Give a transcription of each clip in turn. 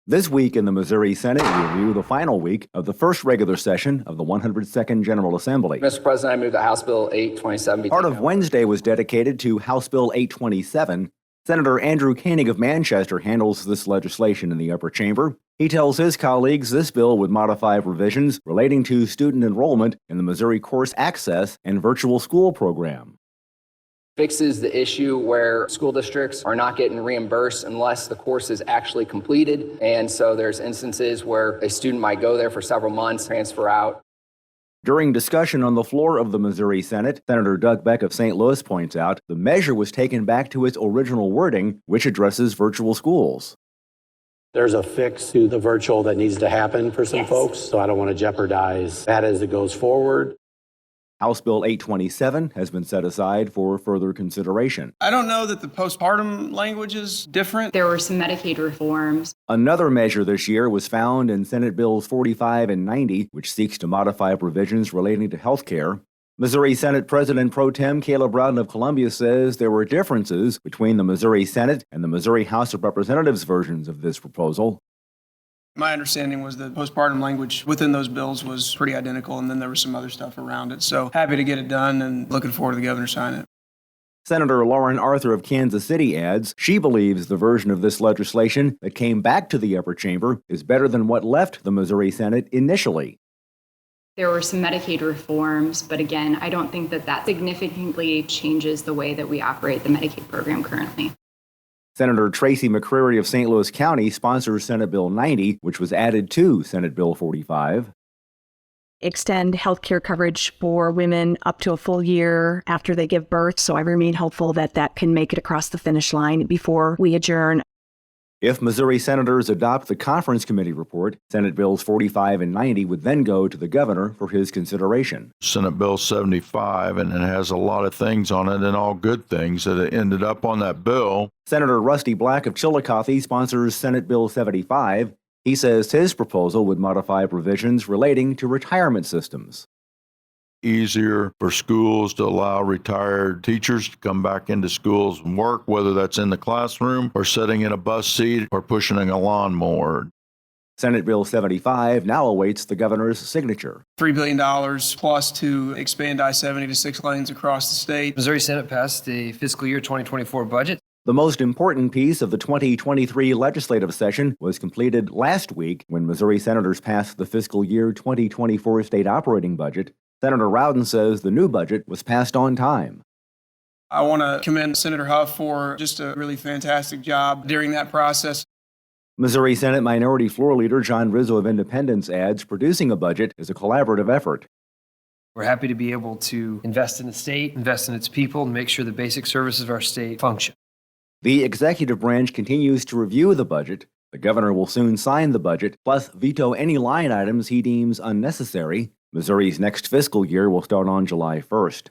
This week in the Missouri Senate, we review the final week of the first regular session of the 102nd General Assembly. Mr. President, I move that House Bill 827 be Part taken of up. Wednesday was dedicated to House Bill 827. Senator Andrew Koenig of Manchester handles this legislation in the upper chamber. He tells his colleagues this bill would modify provisions relating to student enrollment in the Missouri Course Access and Virtual School program. Fixes the issue where school districts are not getting reimbursed unless the course is actually completed. And so there's instances where a student might go there for several months, transfer out. During discussion on the floor of the Missouri Senate, Senator Doug Beck of St. Louis points out the measure was taken back to its original wording, which addresses virtual schools. There's a fix to the virtual that needs to happen for some folks, so I don't want to jeopardize that as it goes forward. House Bill 827 has been set aside for further consideration. I don't know that the postpartum language is different. There were some Medicaid reforms. Another measure this year was found in Senate Bills 45 and 90, which seeks to modify provisions relating to health care. Missouri Senate President Pro Tem Caleb Rowden of Columbia says there were differences between the Missouri Senate and the Missouri House of Representatives versions of this proposal. My understanding was that postpartum language within those bills was pretty identical, and then there was some other stuff around it. So happy to get it done and looking forward to the governor signing it. Senator Lauren Arthur of Kansas City adds she believes the version of this legislation that came back to the upper chamber is better than what left the Missouri Senate initially. There were some Medicaid reforms, but again, I don't think that that significantly changes the way that we operate the Medicaid program currently. Senator Tracy McCreery of St. Louis County sponsors Senate Bill 90, which was added to Senate Bill 45. Extend health care coverage for women up to a full year after they give birth, so I remain hopeful that that can make it across the finish line before we adjourn. If Missouri senators adopt the conference committee report, Senate Bills 45 and 90 would then go to the governor for his consideration. Senate Bill 75, and it has a lot of things on it, and all good things that ended up on that bill. Senator Rusty Black of Chillicothe sponsors Senate Bill 75. He says his proposal would modify provisions relating to retirement systems. Easier for schools to allow retired teachers to come back into schools and work, whether that's in the classroom or sitting in a bus seat or pushing a lawnmower. Senate Bill 75 now awaits the governor's signature. $3 billion plus to expand I-70 to 6 lanes across the state. Missouri Senate passed the fiscal year 2024 budget. The most important piece of the 2023 legislative session was completed last week when Missouri senators passed the fiscal year 2024 state operating budget. Senator Rowden says the new budget was passed on time. I want to commend Senator Huff for just a really fantastic job during that process. Missouri Senate Minority Floor Leader John Rizzo of Independence adds producing a budget is a collaborative effort. We're happy to be able to invest in the state, invest in its people, and make sure the basic services of our state function. The executive branch continues to review the budget. The governor will soon sign the budget, plus veto any line items he deems unnecessary. Missouri's next fiscal year will start on July 1st.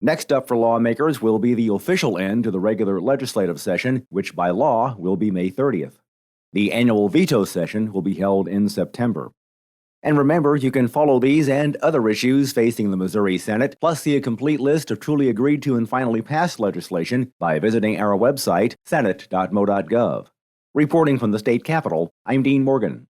Next up for lawmakers will be the official end to the regular legislative session, which by law will be May 30th. The annual veto session will be held in September. And remember, you can follow these and other issues facing the Missouri Senate, plus see a complete list of truly agreed to and finally passed legislation by visiting our website, senate.mo.gov. Reporting from the state capitol, I'm Dean Morgan.